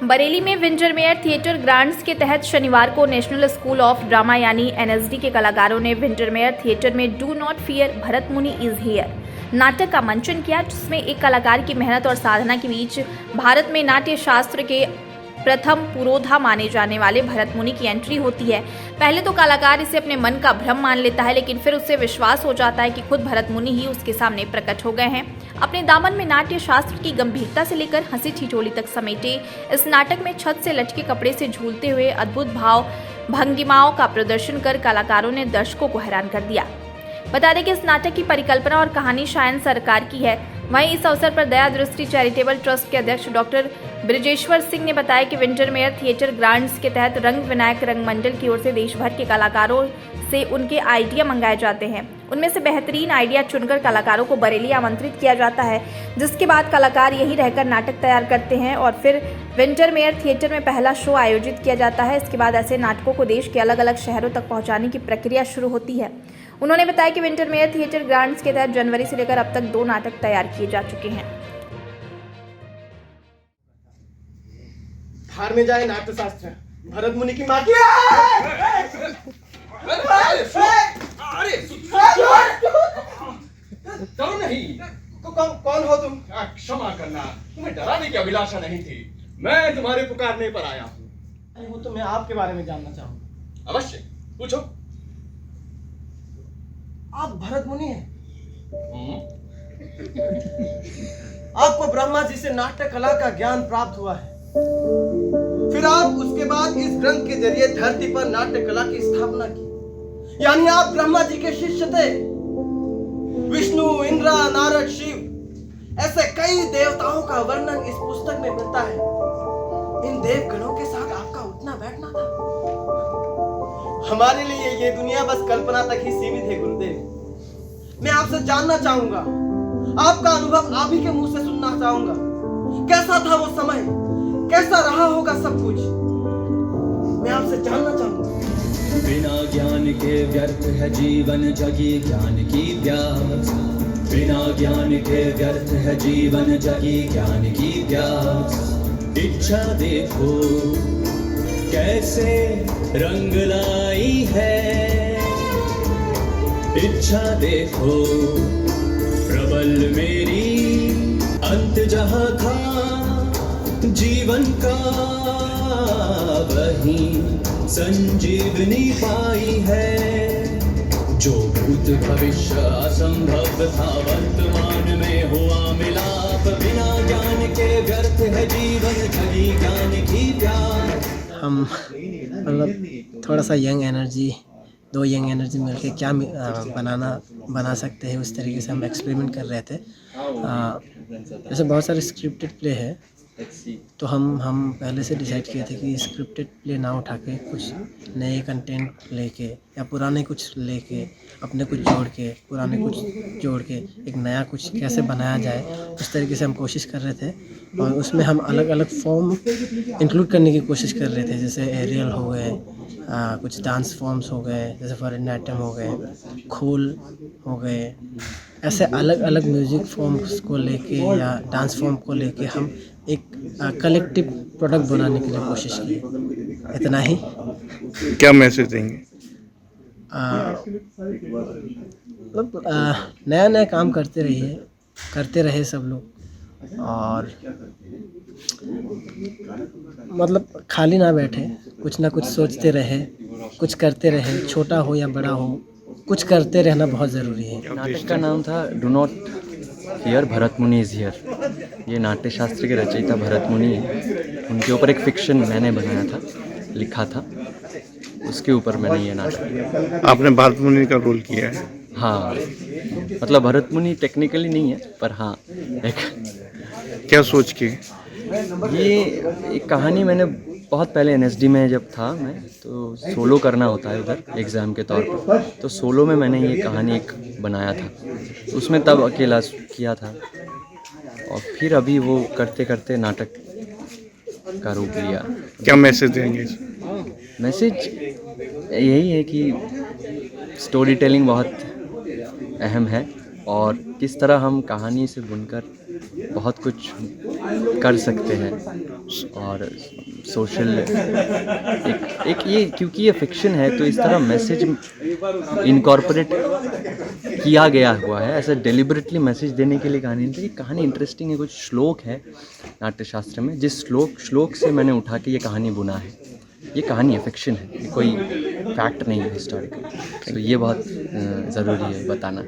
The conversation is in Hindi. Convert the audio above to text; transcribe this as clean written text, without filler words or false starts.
बरेली में विंटरमेयर थिएटर ग्रांट्स के तहत शनिवार को नेशनल स्कूल ऑफ ड्रामा यानी एनएसडी के कलाकारों ने विंटरमेयर थिएटर में डू नॉट फियर भरत मुनि इज हियर नाटक का मंचन किया, जिसमें एक कलाकार की मेहनत और साधना के बीच भारत में नाट्य शास्त्र के प्रथम पुरोधा माने जाने वाले भरत मुनि की एंट्री होती है। पहले तो कलाकार इसे अपने मन का भ्रम मान लेता है, लेकिन फिर उसे विश्वास हो जाता है कि खुद भरत मुनि ही उसके सामने प्रकट हो गए हैं। अपने दामन में नाट्य शास्त्र की गंभीरता से लेकर हंसी ठिठोली तक समेटे इस नाटक में छत से लटके कपड़े से झूलते हुए अद्भुत भाव भंगिमाओं का प्रदर्शन कर कलाकारों ने दर्शकों को हैरान कर दिया। बता दें कि इस नाटक की परिकल्पना और कहानी शायन सरकार की है। वहीं इस अवसर पर दया दृष्टि चैरिटेबल ट्रस्ट के अध्यक्ष डॉक्टर ब्रिजेश्वर सिंह ने बताया कि विंटरमेयर थिएटर ग्रांट्स के तहत रंग विनायक रंग मंडल की ओर से देश भर के कलाकारों से उनके आइडिया मंगाए जाते हैं। उनमें से बेहतरीन आइडिया चुनकर कलाकारों को बरेली आमंत्रित किया जाता है, जिसके बाद कलाकार यहीं रहकर नाटक तैयार करते हैं और फिर विंटरमेयर थिएटर में पहला शो आयोजित किया जाता है। इसके बाद ऐसे नाटकों को देश के अलग अलग शहरों तक पहुंचाने की प्रक्रिया शुरू होती है। उन्होंने बताया कि विंटरमेयर थिएटर ग्रांट्स के तहत जनवरी से लेकर अब तक 2 नाटक तैयार किए जा चुके हैं। धार में जाए नाट्यशास्त्र भरत मुनि की माँ की डरो नहीं। तो कौन हो तुम? क्षमा करना, तुम्हें डराने की अभिलाषा नहीं थी। मैं तुम्हारे पुकारने पर आया हूँ। अरे वो तो मैं आपके बारे में जानना चाहूंगा। अवश्य पूछो। आप भरत मुनि हैं? आपको ब्रह्मा जी से नाट्य कला का ज्ञान प्राप्त हुआ है, फिर आप उसके बाद इस ग्रंथ के जरिए धरती पर नाट्य कला की स्थापना की, यानी आप ब्रह्मा जी के शिष्य थे। विष्णु, इंद्र, नारद, शिव ऐसे कई देवताओं का वर्णन इस पुस्तक में मिलता है। इन देवगणों के साथ आपका उठना बैठना था। हमारे लिए ये दुनिया बस कल्पना तक ही सीमित है गुरुदेव। मैं आपसे जानना चाहूंगा, आपका अनुभव आप ही के मुंह से सुनना चाहूंगा। कैसा था वो समय, कैसा रहा होगा सब कुछ, मैं आपसे जानना चाहूंगा। बिना ज्ञान के व्यर्थ है जीवन, जगी ज्ञान की प्यास। बिना ज्ञान के व्यर्थ है जीवन, जगी ज्ञान की प्यास। इच्छा देखो कैसे रंग लाई है, इच्छा देखो प्रबल मेरी, अंत जहाँ था जीवन का वही संजीवनी पाई है। जो भूत भविष्य असंभव था वर्तमान में हुआ मिलाप। बिना ज्ञान के व्यर्थ है जीवन, जगी ज्ञान की प्यास। हम मतलब थोड़ा सा यंग एनर्जी, 2 यंग एनर्जी मिलके क्या बना सकते हैं, उस तरीके से हम एक्सपेरिमेंट कर रहे थे। जैसे बहुत सारे स्क्रिप्टेड प्ले है, तो हम पहले से डिसाइड किए थे कि स्क्रिप्टेड प्ले ना उठा के कुछ नए कंटेंट लेके या पुराने कुछ लेके, अपने कुछ जोड़ के, पुराने कुछ जोड़ के एक नया कुछ कैसे बनाया जाए, उस तरीके से हम कोशिश कर रहे थे। और उसमें हम अलग अलग फॉर्म इंक्लूड करने की कोशिश कर रहे थे, जैसे एरियल हो गए, कुछ डांस फॉर्म्स हो गए, जैसे फॉरेन हो गए, खोल हो गए। ऐसे अलग अलग म्यूज़िक फॉर्म्स को लेके या डांस फॉर्म को लेके हम एक कलेक्टिव प्रोडक्ट बनाने के लिए कोशिश की। इतना ही। क्या मैसेज देंगे? मतलब नया नया काम करते रहे सब लोग, और मतलब खाली ना बैठे, कुछ ना कुछ सोचते रहे, कुछ करते रहे, छोटा हो या बड़ा हो, कुछ करते रहना बहुत ज़रूरी है। नाटक का नाम था डू नॉट फियर भरत मुनि इज़ हियर। ये नाट्य शास्त्र के रचयिता भरत मुनि हैं, उनके ऊपर एक फिक्शन मैंने बनाया था, लिखा था, उसके ऊपर मैंने ये नाटक। आपने भरत मुनि का रोल किया है? हाँ, मतलब भरत मुनि टेक्निकली नहीं है, पर हाँ एक। क्या सोच के? ये एक कहानी मैंने बहुत पहले एनएसडी में जब था मैं, तो सोलो करना होता है उधर एग्ज़ाम के तौर पर, तो सोलो में मैंने ये कहानी एक बनाया था, उसमें तब अकेला किया था, और फिर अभी वो करते करते नाटक का रूप लिया। क्या मैसेज देंगे? मैसेज यही है कि स्टोरी टेलिंग बहुत अहम है, और किस तरह हम कहानी से बुनकर बहुत कुछ कर सकते हैं। और सोशल एक ये, क्योंकि ये फिक्शन है तो इस तरह मैसेज इनकॉर्पोरेट किया गया हुआ है, ऐसा डेलिबरेटली मैसेज देने के लिए कहानी नहीं। ये कहानी इंटरेस्टिंग है, कुछ श्लोक है नाट्यशास्त्र में, जिस श्लोक से मैंने उठा के ये कहानी बुना है। ये कहानी है, फिक्शन है, ये कोई फैक्ट नहीं है हिस्टोरिकल। तो ये बहुत ज़रूरी है बताना।